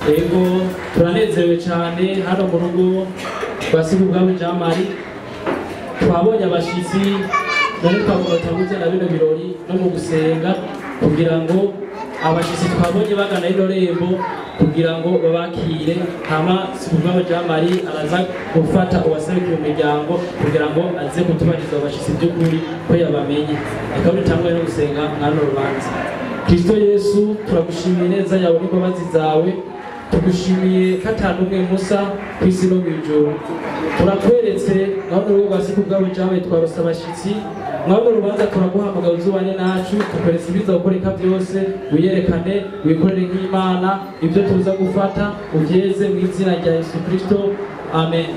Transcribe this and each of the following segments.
Ego turanezerewe cyane hano mu rugo basiga ubwami Jamari twabonye abashitsi none twamurotabuze na bino birori no mu gusenga kugira ngo abashitsi twabonye bagana ino rembo kugira ngo babakire. Hama Sikubwabo Jean Marie araza gufata uwaserukiye umuryango kugira ngo aze kutubariza abashitsi by'ukuri ko yabamenye. Reka dutangwe no gusenga mwano rubanza. Kristo Yesu, turagushimiye neza yawe n'imbabazi zawe, tugushimiye katanumwe musa kwisi no mwijuru. Turakweretse mwano rwo rwa Sikubwabo Jean Marie twarose abashitsi, mwano rubanza turaguhamagara uzubane nacu, tukweretse ibiza gukoreka byose, wiyerekane wikorere nk'Imana, ibyo tuza gufata ubyeze mu izina rya Yesu Kristo, amen.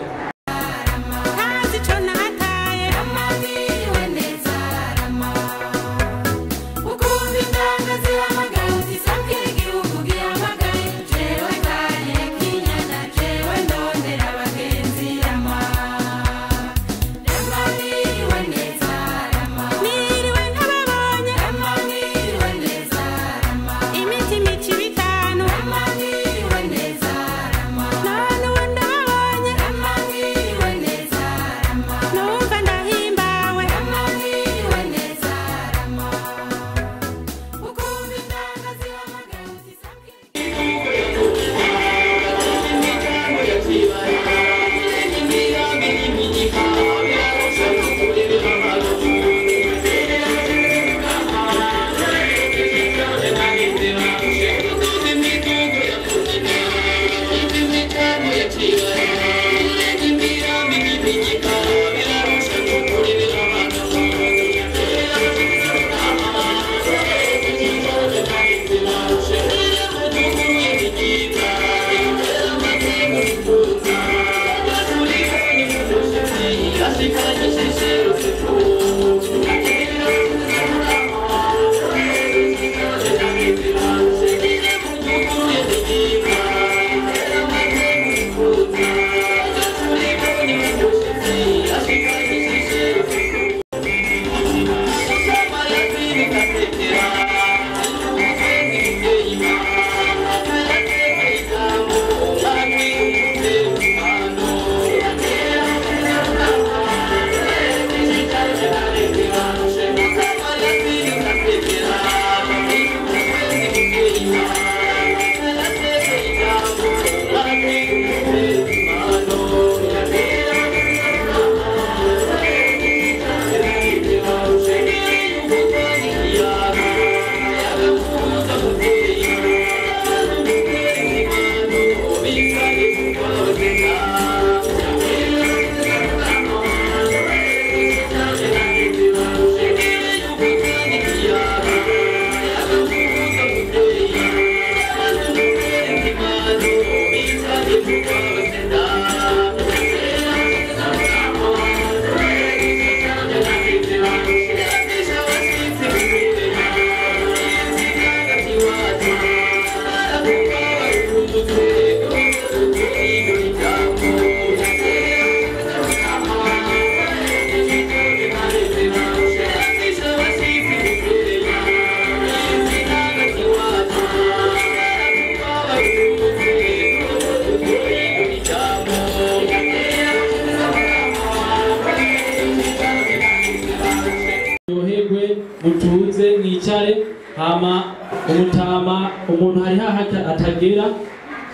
Mutuze mwicare hama umutama umuntu hari haha atagera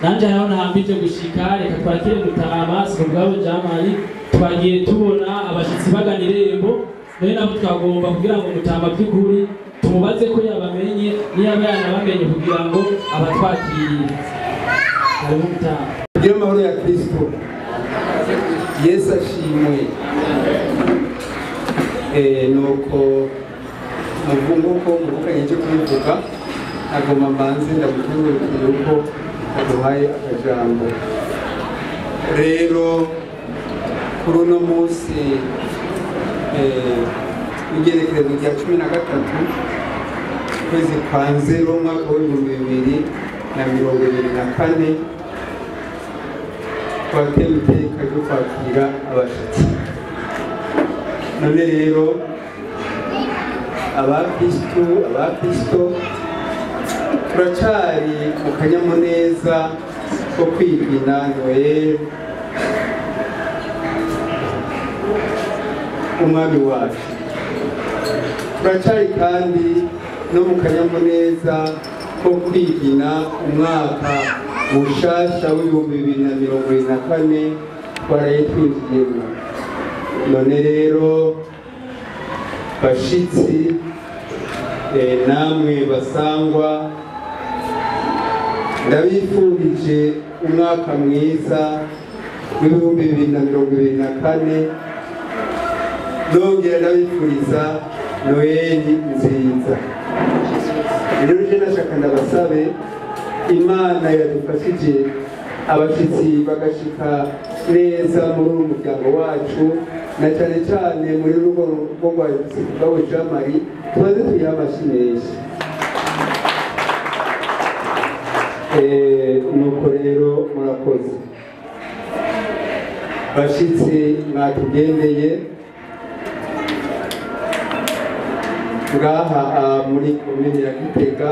nanje hano hambije gushika reka twakire mutama Sikubwabo Jean Marie twagiye tubona abashitsi bagana irembo nayo nabo twagomba kugira ngo mutama by'ukuri tumubaze ko yabamenye niyaba yanabamenye kugira ngo abatwakiriye ari mutama kugira amahoro ya Kristo Yesu ashimwe nuko muvugo muvuganye cyo kuvuga agomba mbanze ndagutungurukira uko aduhaye akajambo rero kuri uno munsi igerekerezo rya 13 kwezi kwa Nzero umwaka w'2024 twateye iteka ryo kwakira abashitsi none rero abakristo turacari mu kanyamuneza ko kwigina Noel umwami wacu turacari kandi no mu kanyamuneza ko kwigina umwaka mushasha w'ibihumbi 2024 twaraye twinjiyemo. None rero bashitsi namwe basangwa, ndabifurije umwaka mwiza w'ibihumbi 2024, nongera ndabifuriza Noeli nziza. Rero je nashaka ndabasabe Imana yadufashije abashitsi bagashika neza muri uyu muryango wacu, na cyane cyane muri rugo rwa Jean Marie, tubaze tuyiha amashyi menshi. Nuko rero murakoze bashitsi mwatugendeye ngaha muri komine ya Gitega,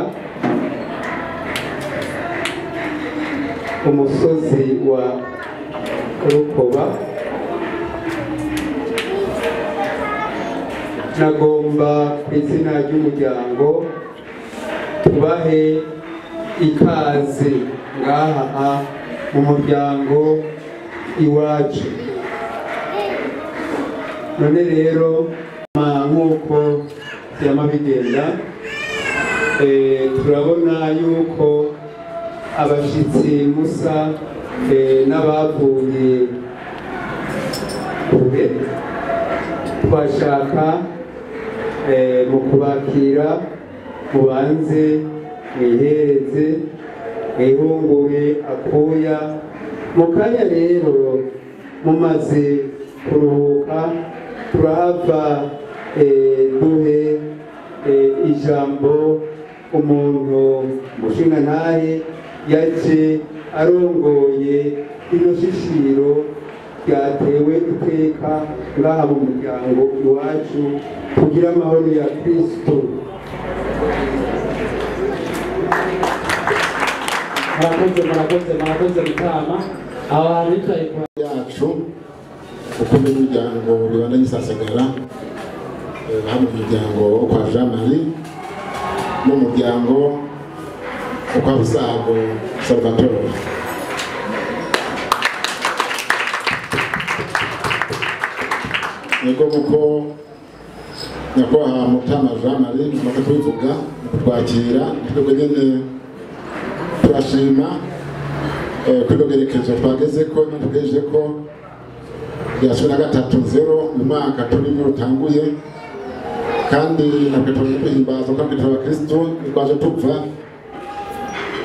umusozi wa Rukoba. Nagomba ku izina ry'umuryango tubahe ikaze ngaha mu muryango iwacu. None rero nk'uko byama bigenda, turabona yuko abashitsi musa n'abavuye kure, twashaka mu kubakira mubanze mwihereze mwihungure akuya. Mu kanya rero mumaze kuruhuka, turahava duhe ijambo umuntu mushinga ntahe yaje arongoye ino shishiro ryatewe iteka ngaha mu muryango iwacu, kugira amahoro ya Kristo. Murakoze Mutama. Aho hanitwaye yacu uko mu muryango bibandanye isasagara, hano mu muryango kwa Jean Marie n'umuryango kwa Busago Salvatore. Niko muko nyakwaha Mutama Jean Marie mumaze kubivuga twakira, twebwe nyene turashima kwidogerekezo twageze ko tugejeje ko ya 13-0 mu mwaka turimo rutanguye, kandi natwe twihimbaza kandi tw'abakristo twaje tupfa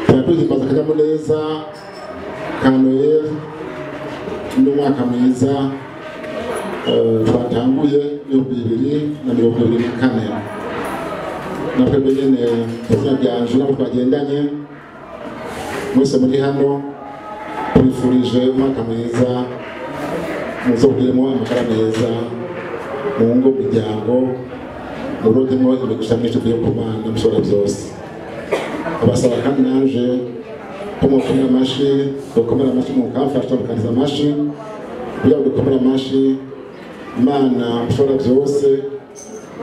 twihimbaza akanyamuneza ka Noel n'umwaka mwiza twatanguye 2024. Natwe nyene tuzina byanje nabo twagendanye mwese muri hano, twifurije umwaka mwiza, muzobwiremo amakara meza mu ngo miryango, murodemo imigisha myinshi tuvuye ku Mana mushobora byose. Abasaba kandi nanje ko mukomera amashi, mukomera amashi mukamfasha mukaniza amashi, kugira ngo dukomere amashi Imana mushobora byose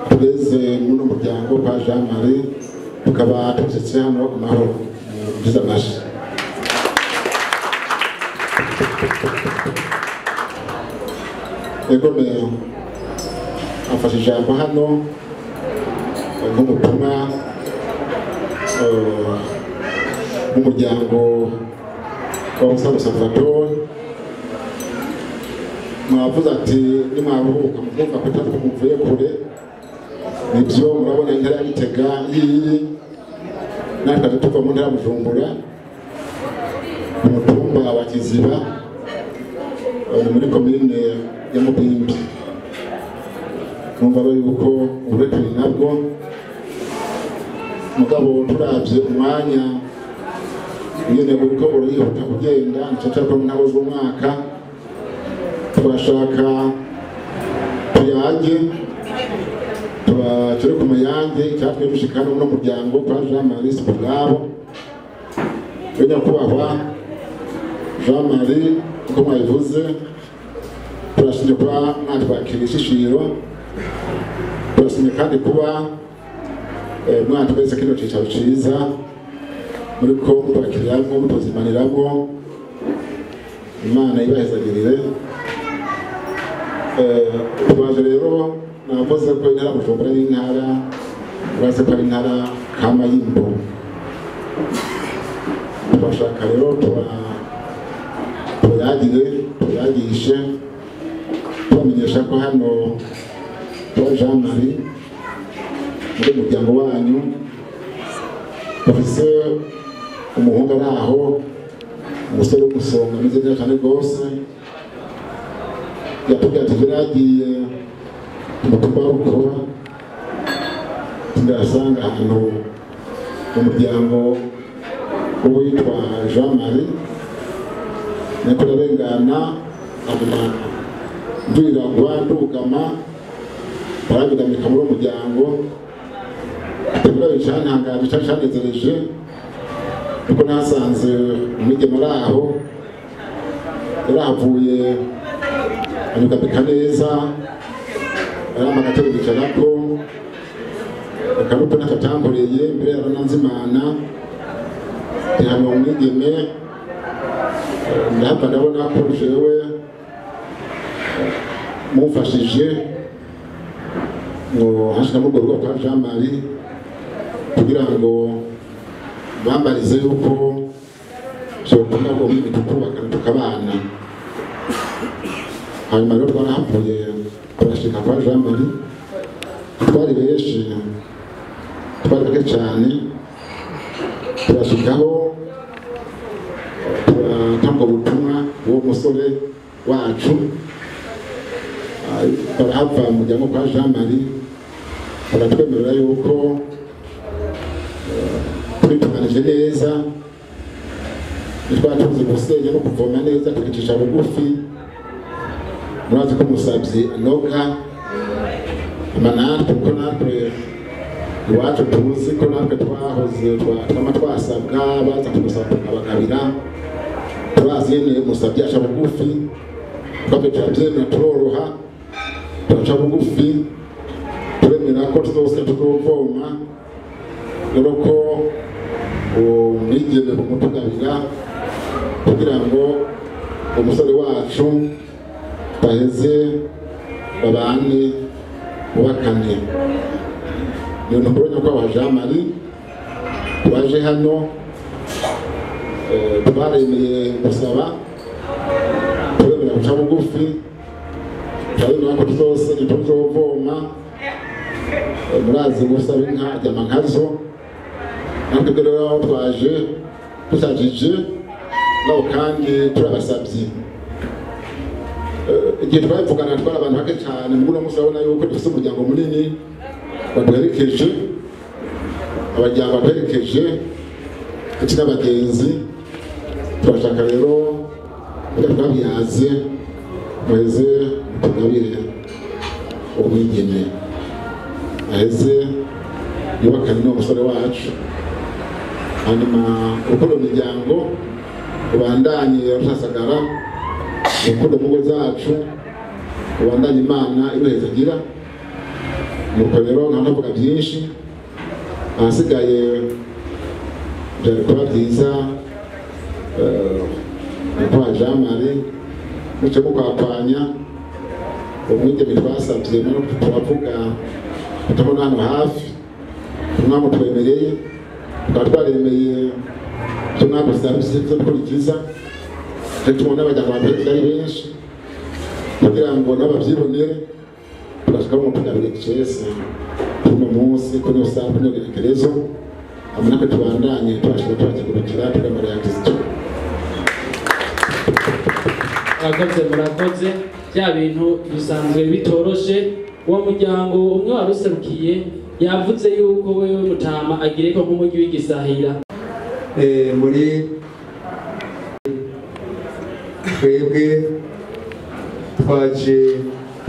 tugeze muri muryango kwa Jean Marie, tukaba tugeze hano ku mahoro byiza amashi. Egome afashe ijambo hano nk'umutumwa w'umuryango wa Busago Salvatore. Mwavuze ati nimwaruhuka mukumva ko muvuye kure, nibyo murabona intara ya Gitega yiri natwe tuva mu ntara ya Bujumbura, umutumba wa Kiziba muri komine ya Mubimbi. Numva yuko uburekuri nabwo mugabo turavye umwanya nyene buriko burihuta kugenda, nico cyako nabo z'umwaka turashaka tuyage turi ku mayange cyatwe dushikana no muryango kwa Jean Marie Sibugabo. Nyakubahwa Jean Marie uko mwabivuze, turashimye kuba mwatwakira ishishiro, turashimye kandi kuba mwatwese kino cicaro ciza muri ko mutubakiriramwo mutuzimaniramwo Imana ibahezagirire. Twaje rero navuze ko intara Bujumbura ari intara urazi ko ari intara kama y'imbo. Turashaka rero tuyagishe tubamenyesha ko hano tuba Jean Marie muri muryango wanyu bafise umuhungu ari aho umusore w'umusonga ameze neza cyane rwose yatubwiye ati yaragiye umutumba w'urukoba ndasanga ahantu mu muryango w'uwitwa Jean Marie niko narengana aguma ndwiragwa ndugama barabigamika muri uwo muryango ategura bicantangaje canezereje kuko nasanze umwigeme ari aho yarahavuye anyugambika neza arama agatebe bicarako akanupe n'akatamboreye mbere yarananzimana ihano umwigeme ndahava ndabona ko jewe mumfashije ngo hashika mu rwego rwa Jean Marie kugira ngo bambarize yuko shobora ngo kubaka tukabana. Hanyuma rero twarahavuye turashika kwa Jean Marie twari benshi twari bake cyane turashikaho turatanga ubutumwa bw'uwo musore wacu barahava mu muryango kwa Jean Marie baratwemerera yuko tubitunganije neza ntitwatuzi gusenya no kuvoma neza tukicisha bugufi. Murazi ko umusabyi anoga amanatwe ko natwe iwacu tuzi ko natwe twahoze twama twasabwa baza kudusaba tukabagabira turazi nyene umusabyi aca bugufi twabe turabyemera turoroha turaca bugufi turemera ko tuzose tuzovoma rero ko umwigeme kumutugabira kugira ngo umusore wacu baheze babane bubakane. Niyo ntumbero ko wa Jean Marie twaje hano twaremeye gusaba turemera guca bugufi turabona ko tuzose ntituzovoma murazi gusaba inka jyama nkazo natwe rero aho twaje dusajije nabo kandi turabasabye igihe twavugana twari abantu bake cyane mugura musi urabona yuko dufite umuryango munini baduherekeje abajyango baduherekeje ndetse n'abagenzi turashaka rero kugira twabiyaze baheze tugabire umwigeme aheze yubakane n'umusore wacu hanyuma urukundo imiryango ubandanye rusasagara urukundo mu ngo zacu ubandanye Imana iruhezagira. Nuko rero nkavuga byinshi ahasigaye byari kuba byiza kwa Jean Marie muce mukwapanya umwigeme twasabye no turavuga tutabona hano hafi umwami twemereye twari twaremeye tunagusabye zo gukurikiza tubona abanyarwanda ari benshi kugira ngo n'ababyibonere turashaka mu tugabire cyese tuno munsi kuri usanga no gerekerezo amana ko tubandanye twashaka twakigurukira tugamara ya Kristo. Murakoze bya bintu bisanzwe bitoroshe. Uwo muryango umwe waruserukiye yavuze yuko wewe Mutama agireko nk'umujyi w'igisahira muri twebwe twaje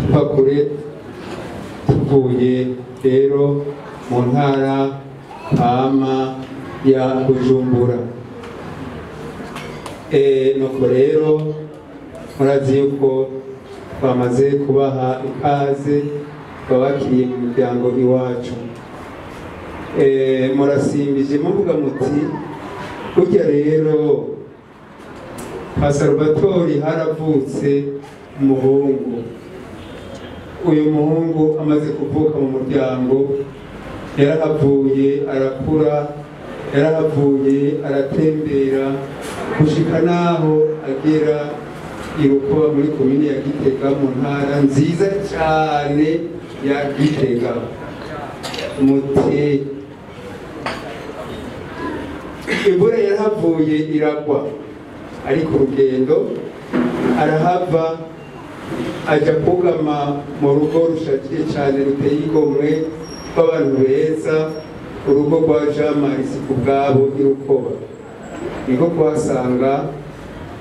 twakure tuvuye rero mu ntara kama ya Bujumbura. Nuko rero murazi yuko bamaze kubaha ikaze babakiriye mu muryango iwacu. Murasimbije muvuga muti burya rero kwa Salvatori haravutse umuhungu. Uyu muhungu amaze kuvuka mu muryango yarahavuye arakura, yarahavuye aratembera gushika naho agera irukoba muri komine ya Gitega mu ntara nziza cyane ya Gitega. Muti imvura yarahavuye iragwa, ariko urugendo arahava aja kugama mu rugo rushakiye cyane ruteye igomwe rw'abantu beza, urugo rwa Jean Marie kubwabo irukoba. Niko kuhasanga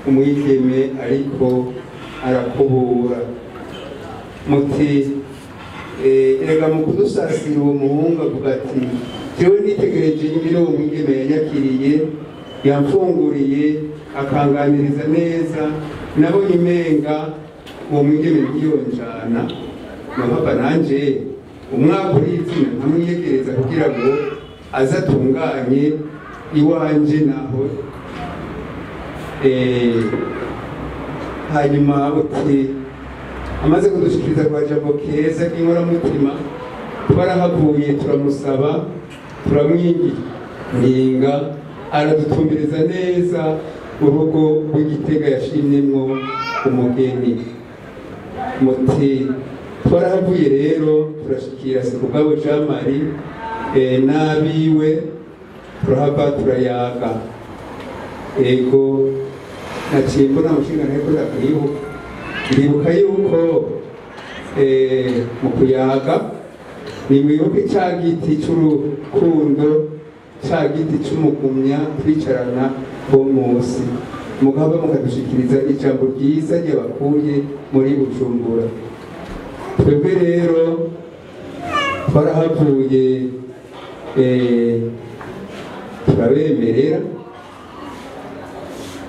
umwigeme ariko arakubura. Muti erega mu kudusasira uwo muhungu avuga ati jewe nitegereje ingene uwo mwigeme yanyakiriye, yamfunguriye akanganiriza neza, nabonye umenga uwo mwigeme ntiyonjana, nohava nanje umwaka urizina nkamwiyegereza kugira ngo azatunganye iwanje naho. Hanyuma uti amaze kudushikiriza kwa jambo keza k'inkoramutima, twarahavuye turamusaba, turamwinginga, aradutumiriza neza urugo rw'Igitega yashimyemwo umugeni. Muti twarahavuye rero turashikira Sikubwabo Jean Marie n'abiwe, turahava turayaga. Ego naciye mbona umushinga nteko ndakwibuka, ndibuka yuko mu kuyaga nimwibuke ca giti c'urukundo, ca giti c'umugumya twicarana bo munsi, mugaba mukadushikiriza ijambo ryiza ryabakuye muri Bujumbura. Twebwe rero twarahavuye turabemerera,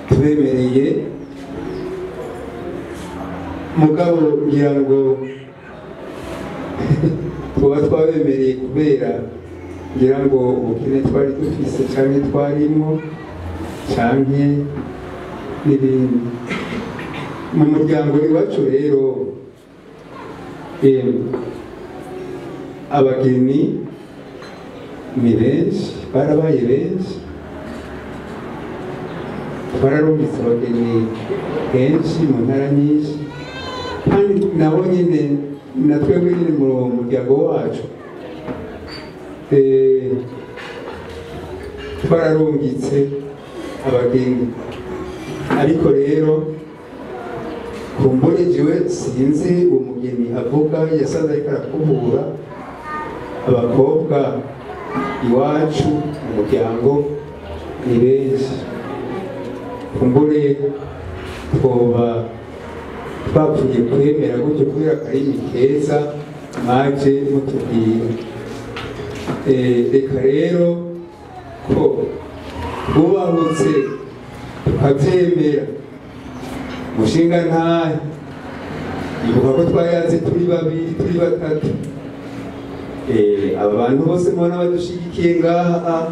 tubemereye mugabo ngira ngo tuba twabemereye kubera ngira ngo ubukene twari dufise canke twarimo canke n'ibindi. Mu muryango iwacu rero abageni ni benshi, barabaye benshi, twararumbitse abageni kenshi mu ntara nyinshi, kandi nabo nyine na twebwe nyine mu muryango wacu twararungitse abageni. Ariko rero kumbure jewe sinzi uwo mugeni avuga yasanze ariko arakubura. Abakobwa iwacu mu muryango ni benshi, kumbure twoba twapfuye kwemera gutyo kubera karimi keza mwaje mutubwira. Reka rero ko twubahutse tukabyemera. Mushinga ntahe ibuka ko twayaze turi babiri turi batatu, aba bantu bose mubona badushigikiye ngaha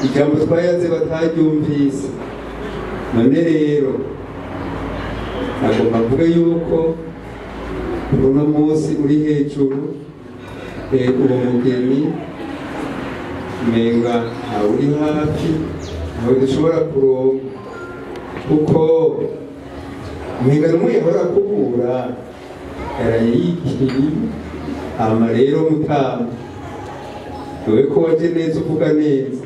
ijambo twayaze bataryumvise. None rero nagomba mvuga yuko uno munsi uri hejuru, uwo mugeni menga ntawe uri hafi, ntawe dushobora kuronka, kuko menga n'umwe yahora kubura yarayikiriye. Hama rero mutama wewe ko waje neza uvuga neza,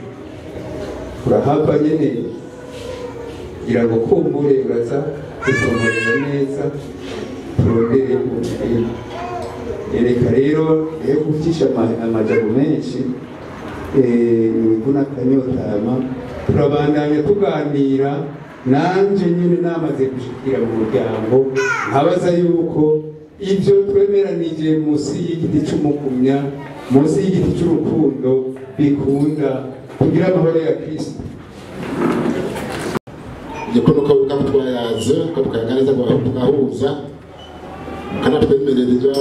urahava nyene kugira ngo kumbure uraza kutomorera neza turondere ubukene. Reka rero gucisha amajambo menshi mwivuna akanyotama, turabandanya tuganira. Nanje nyine namaze gushikira mu muryango nkabaza yuko ibyo twemeranije munsi y'igiti c'umugumya, munsi y'igiti c'urukundo bikunda kugira amahoro ya Kristo. Igikono ko bikaba twayaze ko tukaganiriza tugahuza, mukanatwemerera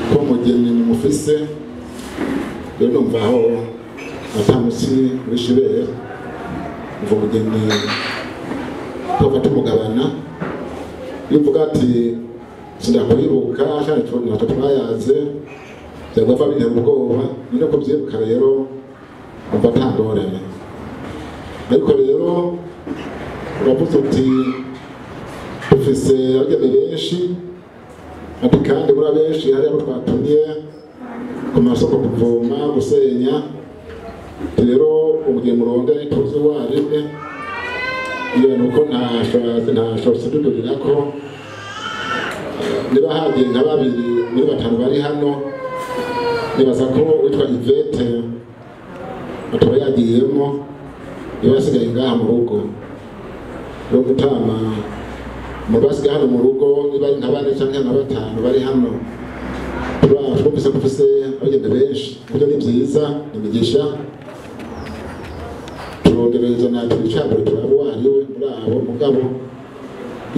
ko umugeni mufise. Rero numva aho atamusi wishibere uva umugeni tufata umugabana iyo uvuga ati sindakwibuka ntacyo twayaze byagapfa bintera ubwoba none ko byibuka rero umva atangorane ariko rero uravuze uti dufise abageni benshi ati kandi muri abenshi hari abo twatumye ku masoko kuvoma gusenya rero umugeni muronde tuzi warimwe iyo nuko ntashobora kududurira ko niba hagiye nka babiri muri batanu bari hano nibaza ko witwa Yvette ataba yagiyemo niba yasigaye ngaha mu rugo no gutama mu basigaye hano mu rugo niba ari nka bane cyangwa nka batanu bari hano twumvise ko ufise abageni benshi kuko ni byiza imigisha turondereza natwe icambere turabo wariwe muri abo mugabo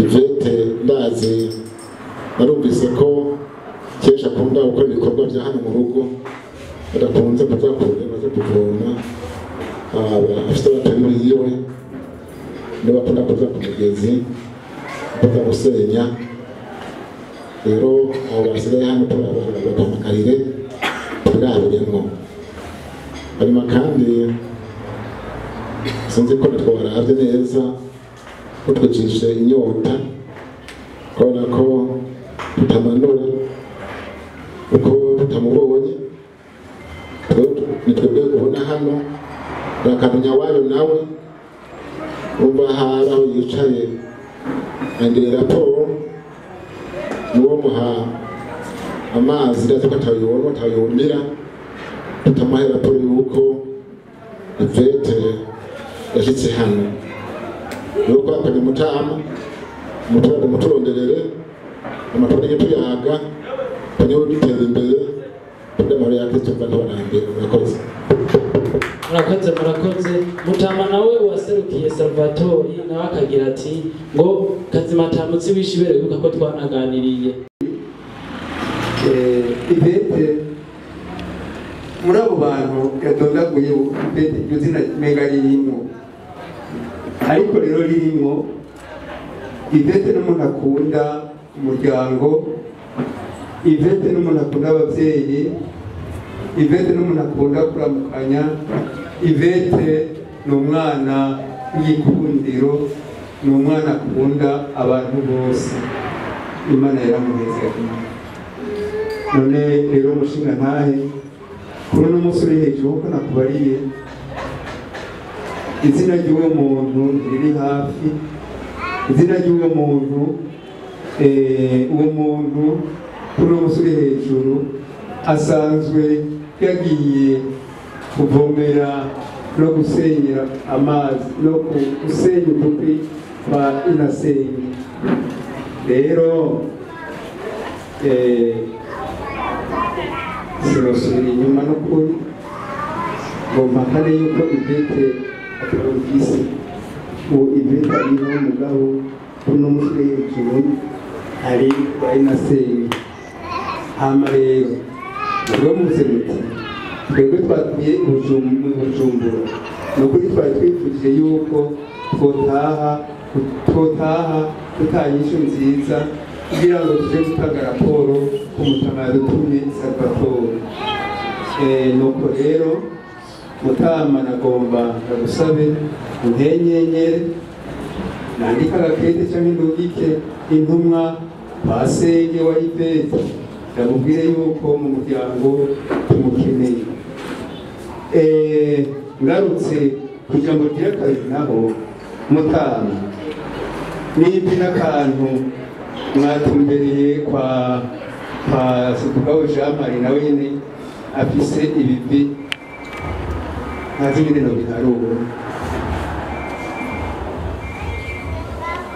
Yvette ndazi narumvise ko kenshi akunda gukora ibikorwa bya hano mu rugo adakunze kuza kuvoma afite abatari biwe niba akunda kuza ku mugezi kuza gusenya rero abo basigaye hano tubahamagarire tubirabiremo hanyuma kandi sinzi ko twaravye neza ko twicishe inyota kubona ko tutamanura uko tutamubonye nitwebwe ubona hano rakamenya wayo nawe umva hari aho yicaye andire raporo nuwo muha amazi ndazi ko atayumira tutamuha raporo yuko Yvette yashitse hano nuko apanye mutama muturonderere amatora y'utuyaga panyo dutera imbere ndamara yaketse mbandabarambe murakoze mutama nawe waserukiye Salvatori nawe akagira ati ngo kazimatamutsi wishibere yuko ko twanaganiriye Yvette muri abo bantu yadondaguye Yvette iryo zina mega ririmo ariko rero ririmo Yvette n'umuntu akunda umuryango Yvette n'umuntu akunda ababyeyi Yvette n'umuntu akunda kuramukanya Yvette ni umwana w'igikundiro ni umwana akunda abantu bose Imana yaramuheza none rero umushinga ntahe kuri uno munsi uri hejuru ko nakubariye izina ry'uwo muntu riri hafi izina ry'uwo muntu uwo muntu kuri uwo musore hejuru asanzwe yagiye kuvomera no gusenyera amazi no gusenya ukutwi kwa inasenyi rero sinosubira inyuma n'ukuri ngo mpakane yuko Yvette atarumvise uwo Yvette ariho mugabo kuno musore hejuru ari kwa inasenyi hama rero ubwo muze muti twebwe twatuye Bujumbura nukuri twari twifuje yuko twotaha tutanyisho nziza kugira ngo tuje gutanga raporo ku mutama yadutumye Salvatore nuko rero mutama nagomba ndagusabe untenyenyere nandika agakete cyangwa indugike intumwa basenge wa Yvette ndamubwire yuko mu muryango tumukeneye ngarutse kugira ngo ugire akazi naho mutama nimba n'akantu mwatumbereye kwa Sikubaho Jean Marie nawe nyine afise ibibi ntazi nyine no biharuro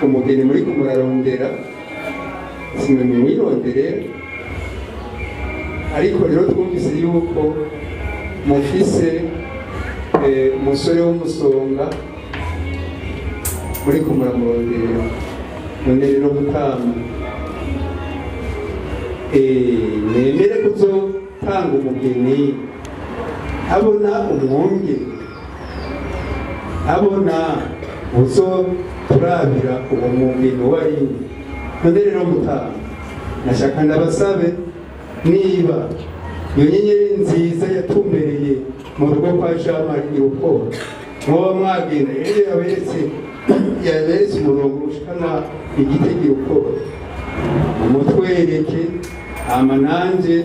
umugeni muri kumurarondera simwe mwirondere ariko rero twumvise yuko mufise umusore w'umusonga muri kumuramurondera none rero mutama nemere kuzotanga umugeni abona umwongere abona uzo turabira uwo mubintu wari none rero mutanga nashaka ndabasabe niba iyo nyenyeri nziza yatumbereye mu rugo kwa Jamari Iruko mwoba mwagenda rero yaberetse umurongo ushikana igitegeko uko umutwereke ama nanje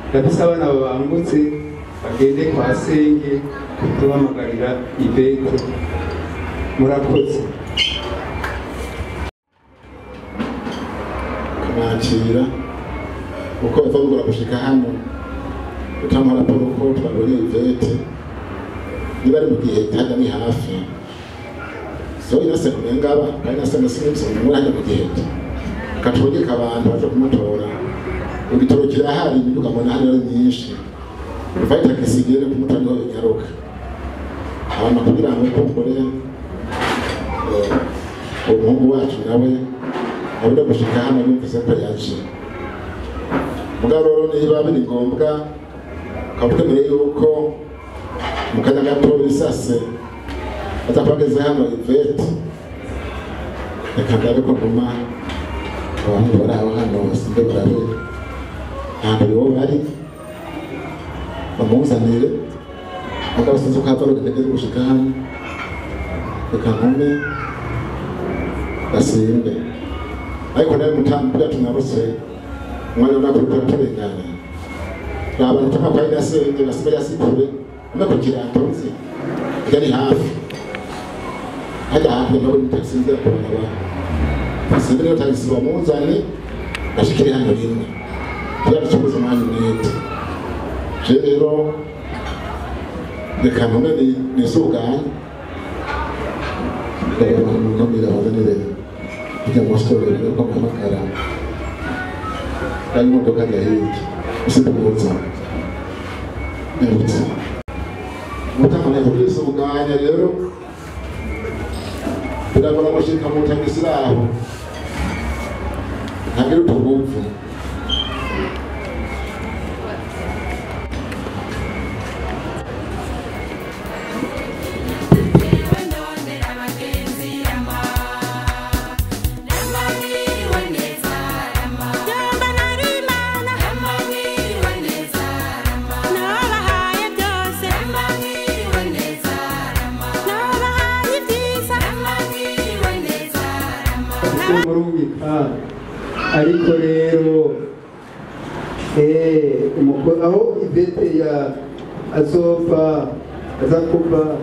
ndafise abana babangutse bagende kwa senge tubamagarira ibete murakoze kumwakira uko bavugura gushika hano utamara raporo ko twabonye ibete niba ari mu gihe kandi ni hafi so inase kumengaba kandi nasa nasinze mu hanya mu gihe katogeka abantu baje kumutora ubitoro kirahari ibiduka mbona hano ari nyinshi ufaita kisigere kumutano nyaruka abantu kugira ngo kokore umuhungu wacu nawe abura gushika hano yumvise ko yaje mugabo niba biri ngombwa kabukemere yuko mukanya gato bisase atapageze hano ivete ekagare ko ngoma abantu baraho hano basinde barabe ntabwo bo bari bamuzanire mugabo sinzi ko havaro gitege gushika hano ekankome basimbe ariko nawe mutambo yatunarose umwana nakuri turengana abantu tuma kwa senge basibe yasikure amako kirantonzi kiri hafi hada hafi nawe mutasinze kubona basimbe rero tagisi bamuzane bashikire hano rimwe turacukuza umwanya mwete rero reka none ni suganye no mirabanire kujya mostore ko kamakara kandi modoka ya hiki usipokuza nibutse mutamana kuri suganye rero birabona gushika mu tagisiraho ntagira utugupfu ariko rero aho ibete ya azova azakuba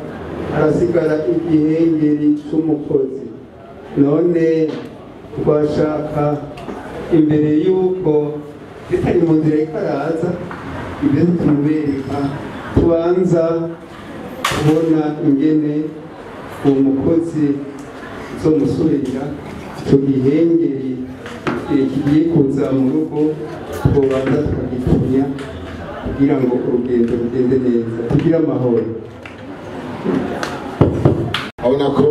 arasigara igihengeri cy'umukozi none twashaka imbere yuko bitari mu nzira ikaraza ibete tumubereka tubanza kubona ingene uwo mukozi zo musurira icyo gihengeri kigiye kuza mu rugo tubanza tukagitunya kugira ngo urugendo rugende neza tugire amahoro abona ko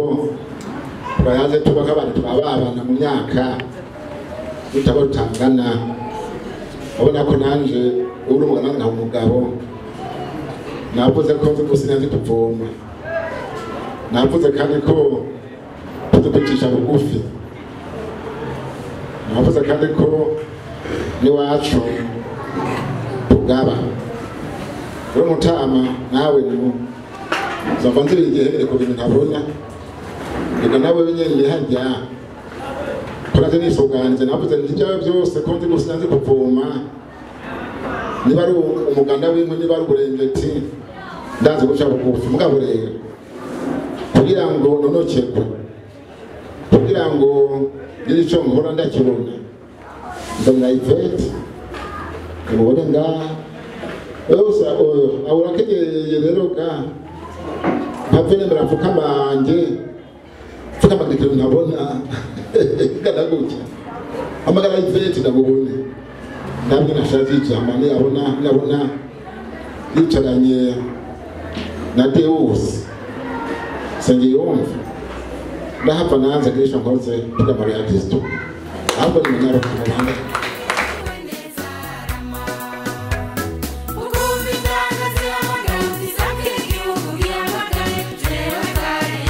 bayaze tubaka abantu babana mu myaka tutabutangana abona ko nanje uri umugana nka umugabo navuze ko nzi gusinzi tuvoma navuze kandi ko tudupicisha bugufi navuze kandi ko niwacu tugaba uri mutama nawe ni zava nzira igihe ko bintu ntabona ega nawe binyene hajya koraze nisuganize navuze ntijawe byose ko nzi gusinzi kuvoma niba ari umuganda w'inko niba ari uburengeti ndazi guca bugufi mugabo rero kugira ngo nonokekwe kugira ngo nirico nkora ndakibona ndamya ivete umubone ngaha yose ahora kenyeye rero ga mpave nemera mfuka manje mfuka magikiro ntabona gana gutya amagara ivete ndabubone ndabye nashajije amani nabona yicaranye na Deus senge yumva ndahava nanze kirisha nkoze tugamara ya Kristo ahubwo ni munyaro kumubanga ukumbi ndagaze amagara tisake igihugu gihamagaye jewe kare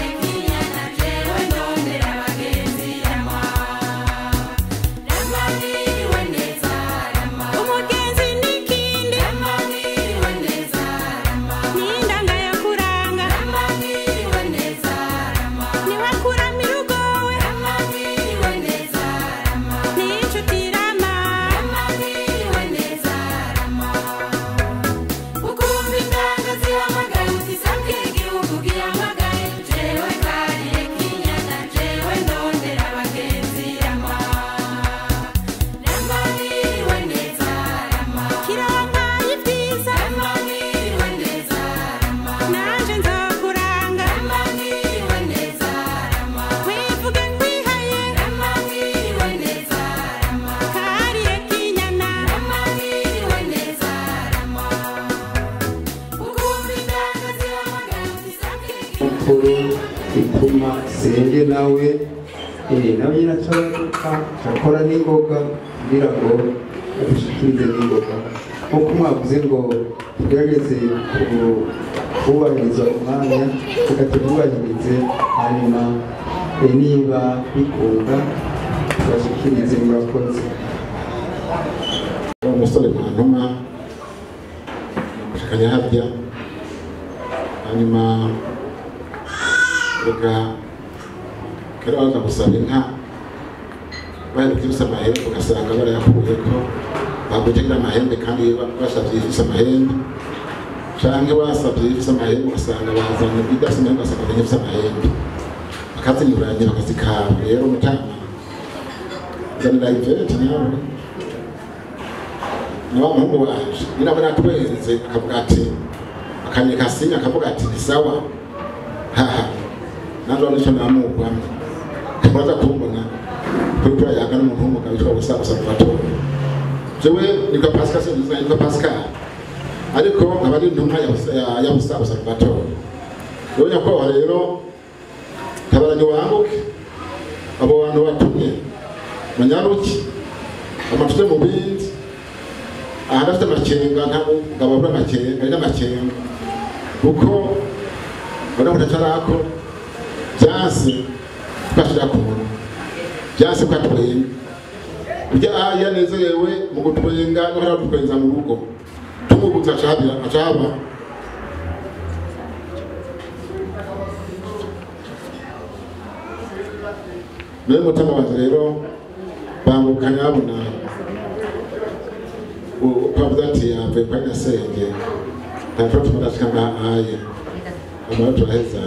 mikoro ituma senge nawe nawe nyine acakora n'ingoga kugira ngo adushikirize n'ingoga nk'uko mwavuze ngo tugerageze kubahiriza umwanya tukatububahirize hanyuma niba bikunda tubashikirize murakoze. Umusore mwantuma gushikanya harya hanyuma reka kera baza gusaba inka baheruka ifise amahembe ugasanga barayakuyeko bagutegera amahembe kandi basavye ifise amahembe canke basavye ifise amahembe ugasanga bazanye idafise amahembe ugasanga ifise amahembe bakazinyuranye bakazikaba. Rero mutama zanira ivete nyawe nawa muhungu wanje nirabona atwereze akavuga ati akanye kasinya akavuga ati ni sawa haha nazo nico namugwamo kwaza kumbona kuri yaga n'umuntu w'umugabo witwa Gustavo Salvatore jewe niko Pascal sinzi niko Pascal ariko abari ntumwa ya Gustavo Salvatore rero nyakwa rero tabaranye wanguke abo bantu batumye manyaruki amafite mu bindi ahadafite amakenga nkabo ngababura amakenga ari n'amakenga kuko bana mutacarako byase twashira ku muntu byase kwatwenga burya aya nezerewe mu gutwenga no hara gutwenza mu rugo tumubuza acaba Mwe mutama waje rero bamukanya abona ukavuga ati yave kwa nasenge ntabwo tumurashika aye amara turaheza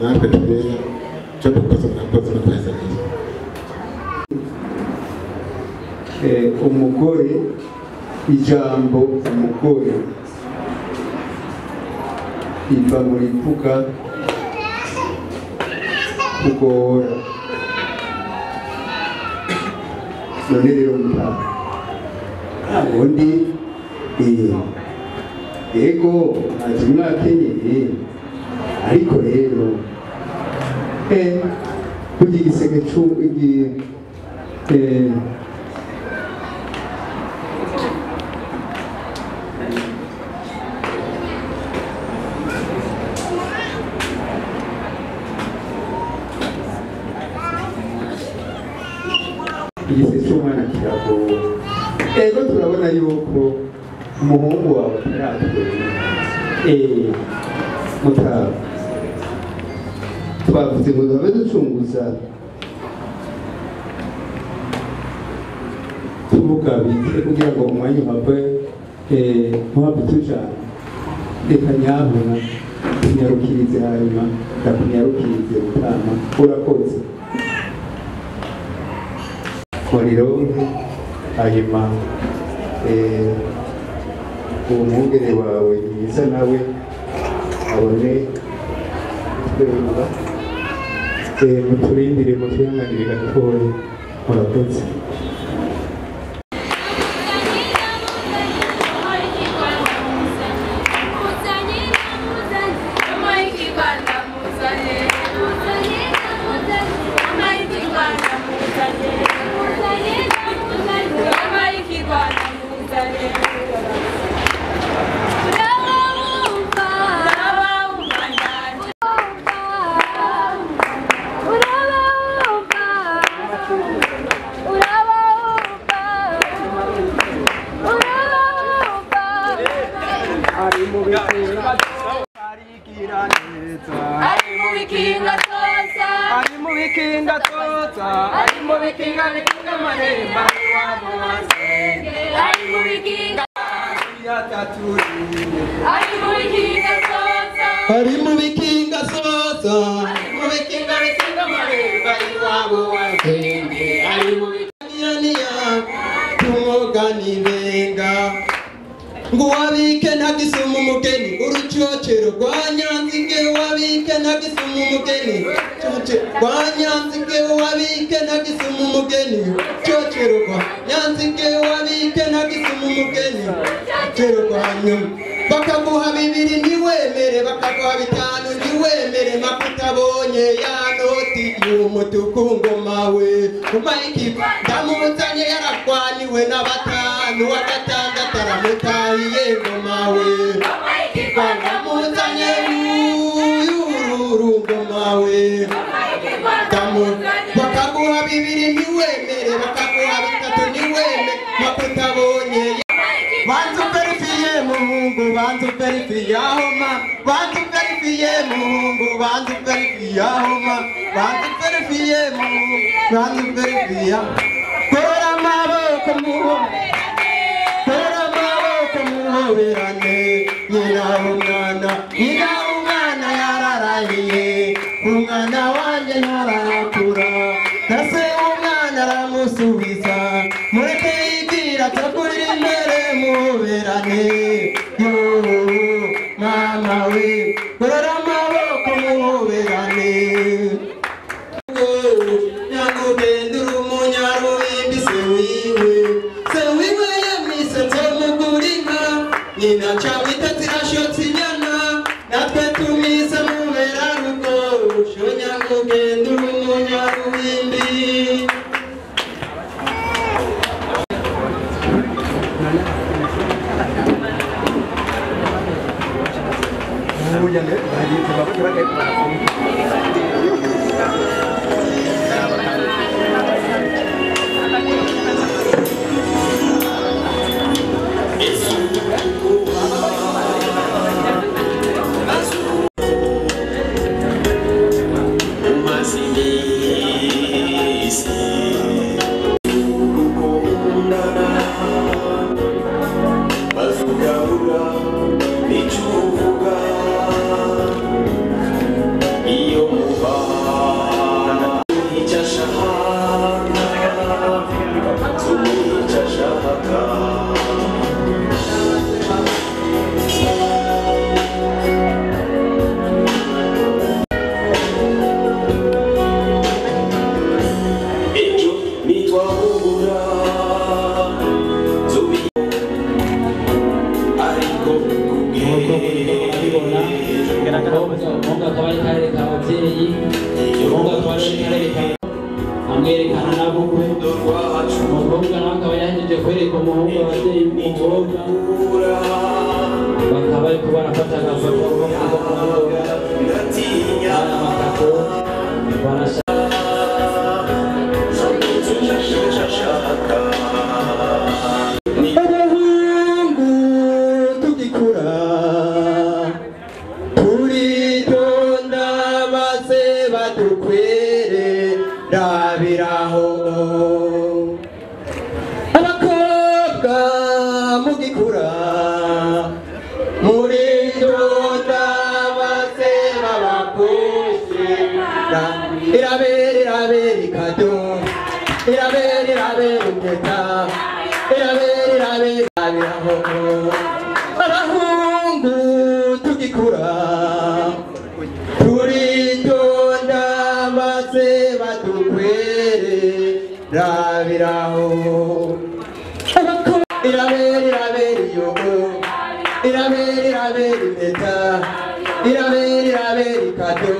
natwe tubera cyo dukoze mu kweza umugore ijambo umugore iva muri mvuga kugora none rero ubundi yego ntazi mwakenyeye ariko rero kugira igisege igise cy'umwana kiragoye. Ego turabona yuko umuhungu wawe aratwe mutaba twavuze ngo babe ducunguza tuvuga bike kugira ngo umwanya uhave ntuhave tujana reka nyabona tunyarukirize hanyuma ndakunyarukirize mutama urakoze korironke hanyuma uwo mwungere wawe mwiza nawe abone twemba muturindire mutuyanganire gatoya murakoze. Nguwabike nagisumu mugeni uruchocero rwanyanzige wabike nagisumu mugeni rwanyanzige wabike nagisumu mugeni chocero rwanyanzige wabike nagisumu mugeni chocero rwanyu bakagu bakaguha bibiri ntiwemere bakaguha bitanu ntiwemere makutabonye ya noti y'umutuku ngomawe umayiki ndamuzanye yarakwaniwe n'abatanu wa gatandatu aramutahiye ngomawe ndamuzanye y'ururu ngomawe bakaguha bibiri ntiwemere bakaguha bitatu ntiwemere makutabonye bantu verifiye muhungu bantu verifiye ahoma bantu verifiye muhungu bantu verifiye ahoma bantu verifiye muhungu bantu verifiye kora amaboko muhoberane nyina umwana yararahiye umwana wanjye ntarakura nase umwana aramusubiza mureke yigira tagurira imbere muhoberane yo mama we kora amaboko muhoberane nyakugendera umunyarubimbi se wiwe yemise nzomugurika nyina camwita zirashotse inyana natwe tumise mubera rugo sho nyakugendera umunyarubimbi amwerekana n'abukwe umukobwa nawe akaba yahejeje kwereka umuhungu ababyeyi b'umukobwa bakaba bariko barafata agafoto amafoto abahungu tugikura turitonda maze badukwere rabiraho abakobwa mugikura muritonda maze babakushe irabera ikado irabera impeta irabera rabiraho abahungu tugikura turitonda maze badukwere rabiraho irabera iyo irabera impeta irabera ikado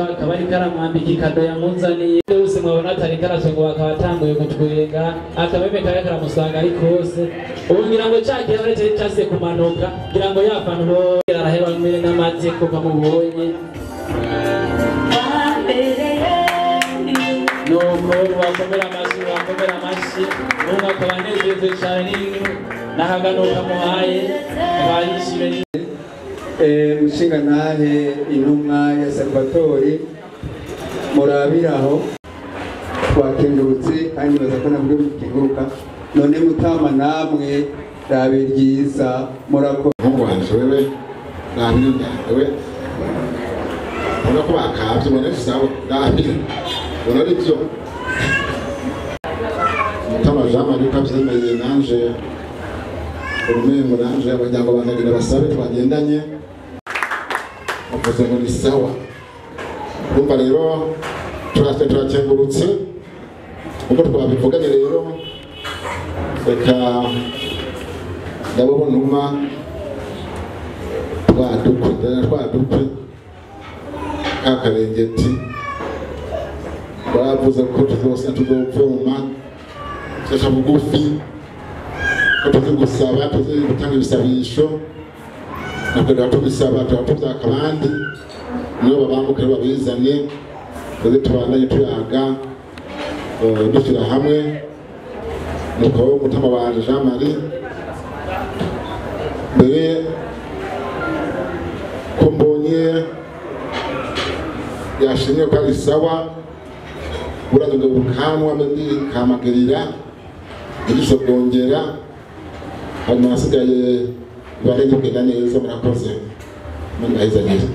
akaba ari karamwambika ikado yamuzaniye bose mwabona atari karaswe ngo bakaba atanguye gutwenga akabebe kabe karamusanga ari kose ubu ngira ngo cagihe baretse case kumanuka ngira ngo yafantu bo araheba mbere n'amateko kamubonye nuko bakomera amashi n'umwe akaba anezezwe cane n'ahaganuka muhaye abayishime mushinga ntahe intumwa ya Salvatore murabiraho twakengurutse kandi baza ko nabwo mukenguruka none mutama namwe rabe ryiza murako nk'umuhanzi wewe nabinda wewe urako bakavye ubona fisabo nabinda ubona ari byo mutama jama ari kavyemeye nanje urumengo nanje abajyango banagenda basabe twagendanye bavuze ngo ni sawa urumva rero turakengurutse uko twabivuganye rero reka ndabona ntuma twadukwe kakarengeti bavuze ko tuzovoma tuzaca bugufi ko tuzi gusaba tuzi gutanga ibisabisho natwe tuba tubisaba tuba tuvyaka abandi niyo babambuka rero babizanye tuze tubandanye tuyaga dushyira hamwe nuko umutima wanje Jean Marie mbere ko mbonye yashimye ko ari sawa buraduga bukanwa ndi kamagerira igiso bwongera hanyuma hasigaye barenge kugenda neza murakoze mundaheza neza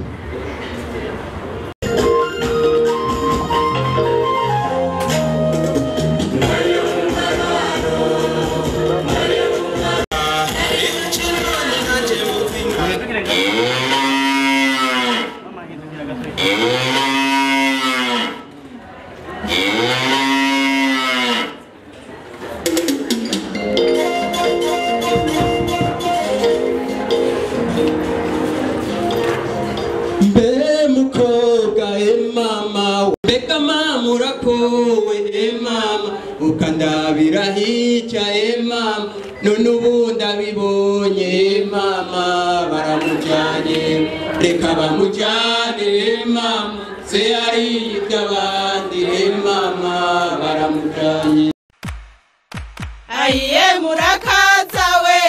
none ubu ndabibonye mama baramujyanye reka bamujyane mama se ari iby'abandi mama baramujyanye ayiye murakaza we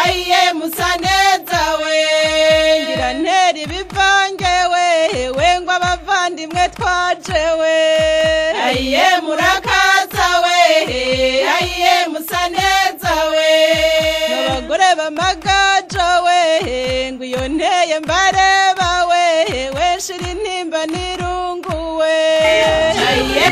ayiye musa neza we ngira ntera ibivange we ngo abavandimwe twaje we ayiye murakaza we ayiye musa neza we n'abagore b'amagajo we ngo iyo nteye mbareba we wenshira intimba n'irungu we ayiye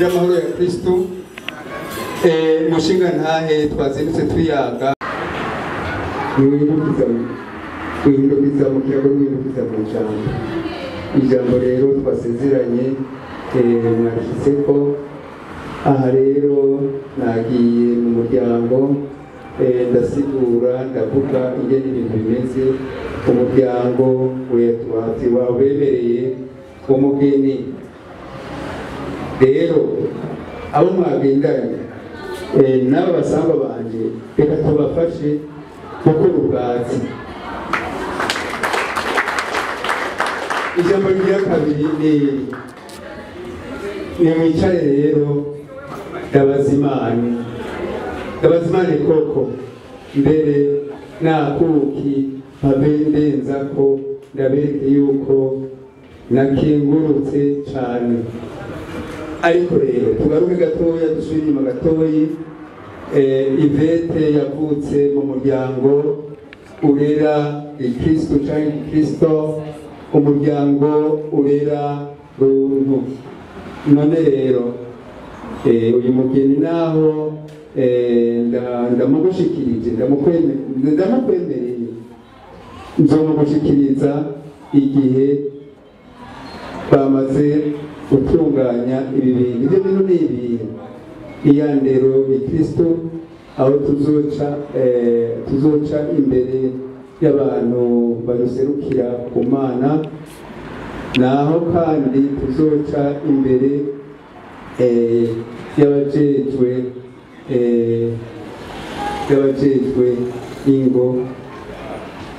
amahoro ya Kristo mushinga ntahe twazindutse tuyaga wihindukiza mu kiyago wihindukiza mu ijambo rero twasezeranye mwarishyize ko aha rero nagiye mu muryango ndasigura ndavuga ingene ibintu bimeze umuryango wabemereye umugeni rero abo mwagendanye n'aba basamba banje reka tubafashe gukora ubwatsi ijambo rya kabiri ni mwicare rero ndabazimane koko mbere nakuki mpabendenza ko ndabereke yuko nakingurutse cyane ariko rero tugaruke gatoya dusubire inyuma gatoyi Ivete yavutse mu muryango urera Kristo cyangwa Kristo umuryango urera runtu none rero uyu mugeni naho ndamugushikirije ndamukwemereye nzomugushikiriza igihe bamaze gutunganya ibi bintu. Ibyo bintu ni ibintu iya ndero ni Kristo, aho tuzoca imbere y'abantu baduserukira ku Mana, naho kandi tuzoca imbere y'abajejwe ingo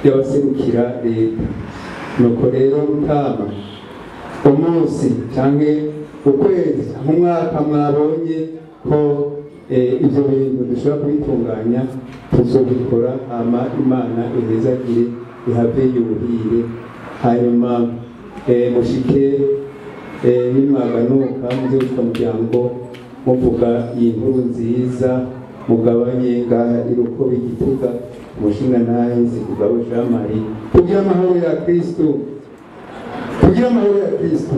y'abaserukira leta. Nuko rero Mutama, umunsi canke ukwezi nk'umwaka mwabonye ko ibyo bintu dushobora kubitunganya, tuzobikora hama Imana ihezagire ihave yuhire, hanyuma mushike nimwaganuka muze gushika muryango muvuga iyi nkuru nziza, mugabanye ngaha irukobe Gitega umushinga naye Nzikugabo Jean Marie. Tugira amahoro ya Kristo, tugira amahoro ya Kristo.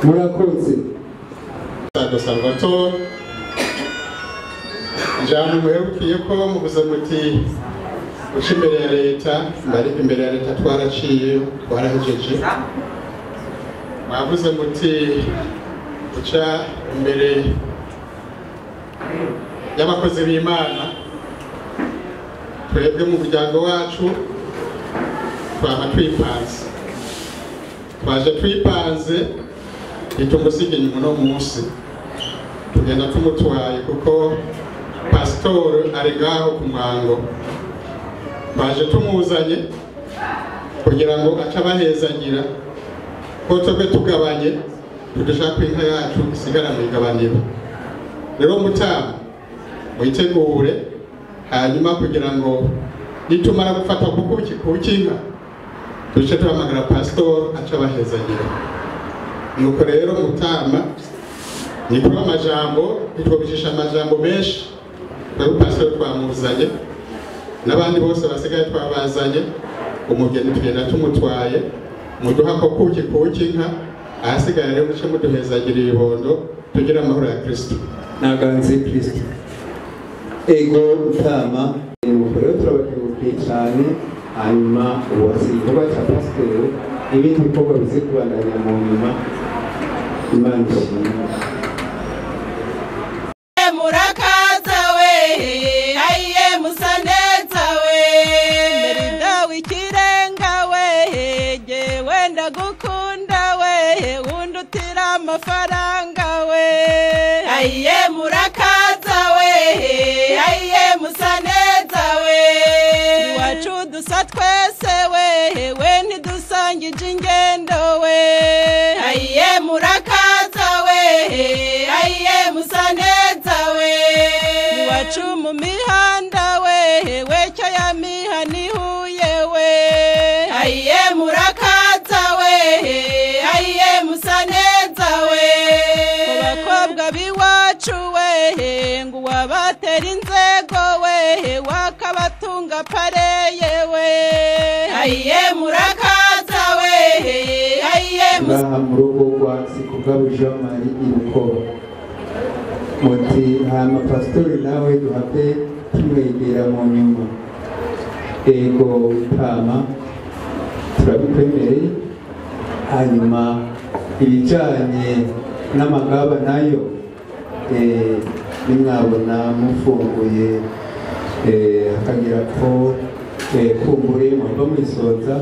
Murakoze. Sado Salvatore ijambo muherukiye ko mubuze muti uca imbere ya leta, mbari imbere ya leta twaraciye twarahejeje. Mwavuze muti uca imbere y'abakozi b'Imana. Twebwe mu muryango wacu twaba twipanze, twaje twipanze itumusiga inyuma no munsi tugenda tumutwaye kuko pastor ari ngaho ku mwango. Twaje tumuzanye kugira ngo aca bahezagira ko twebwe tugabanye, tudashaka inka yacu isigara mu igabaniro. Rero Mutama, mwitegure, hanyuma kugira ngo nitumara gufata kukuki kukinka duce tuhamagara pastor aca bahezagira. Nuko rero Mutama, nikuri amajambo nitwobishisha amajambo menshi, twebwe pastor twamuzanye n'abandi bose basigaye twabazanye, umugeni tugenda tumutwaye muduha ko kuki kukinka, ahasigaye rero muce muduhezagira ibibondo, tugira amahoro ya Kristo. Naganze Kristo. Ego Mutama, nuko rero turabakengurukiye cyane, hanyuma uwasi igikorwa cya pasiteri n'ibindi bikorwa bize kubandanya mu nyuma. Imana ishimwe. Murakaza we, ayiye musa neza we, Merida w'ikirenga we, jewe ndagukunda we, undutira amafaranga we. Ayiye murakaza we, ayiye musa neza we, iwacu dusa twese we, we ntidusangije ingendo we. Ayiye murakaza we, ayiye musa neza we, iwacu mu mihanda we, wecyo ya mihana ihuye we. Ayiye murakaza we, ayiye musa neza we, ku bakobwa b'iwacu we, ngo uwabatera inzego we, wakabatunga pareye we. Ayiye murakaza we, ayiye ngaha mu rugo rwa Nzikugabo Jean Marie Irukoba. Muti hama pastori nawe duhave tumwegera mu nyuma. Ego Mutama, turabikwemereye, hanyuma ibijanye n'amagaba nayo nimwabona mufunguye hakagira ko kumbure mwava mwisoza,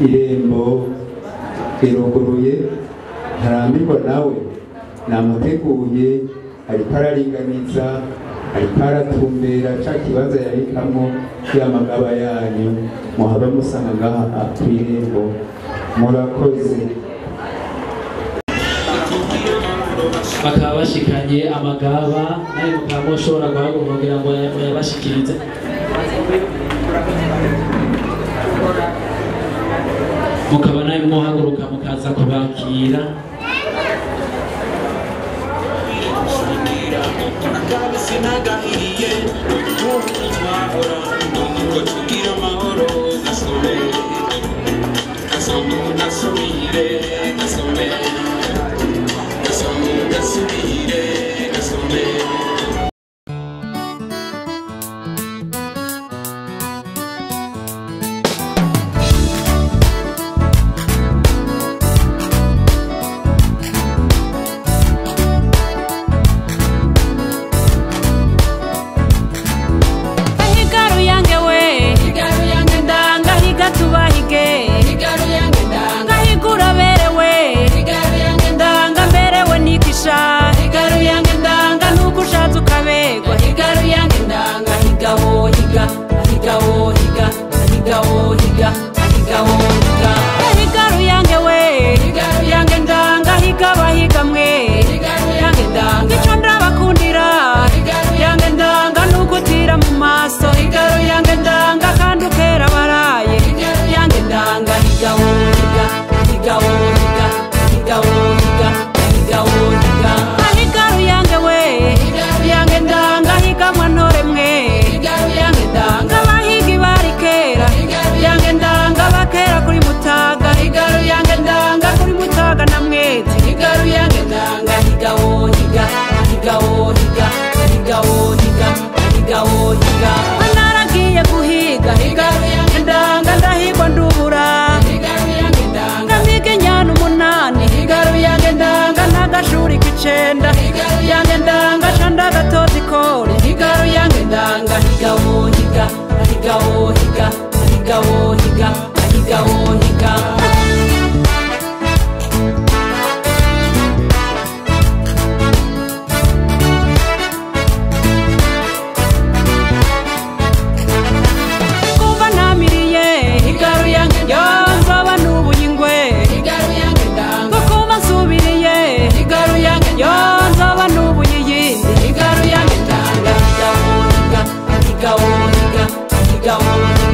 irembo riruguruye, ntarambirwa nawe namuteguye, ariko araringaniza, ariko aratumbera ca kibanza yabikamwo y'amagaba yanyu, muhaba musanga ngaha kw'irembo. Murakoze. bakaba bashikanye amagaba, nawe mukaba mushobora guhaguruka kugira ngo yabashikirize. Mukaba nawe muhaguruka mukaza kubakira. kurika icenda yange ndanga canda gatozi kore higaru yange ndanga higa wohiga higa wohiga higa wohiga higa wohiga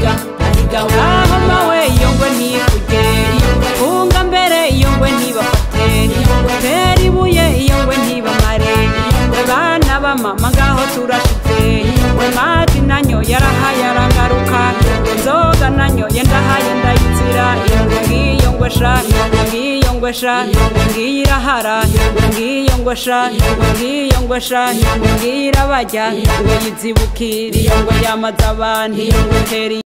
aho mawe iyo ngwe ntikujye funga mbere iyo ngwe ntibafate tera ibuye iyo ngwe ntibamare we bana bamama ngaho turashize we mati nanyo yarahaye arangaruka inzoga nanyo yendahaye ndayitsira ngiyo ngwe sha ngiyo ngwe sha ngiyo irahara ngiyo ngwe sha ngiyo ngwe sha ngiyo irabajya ngo yizibukire iyo ngwe yamaze abantu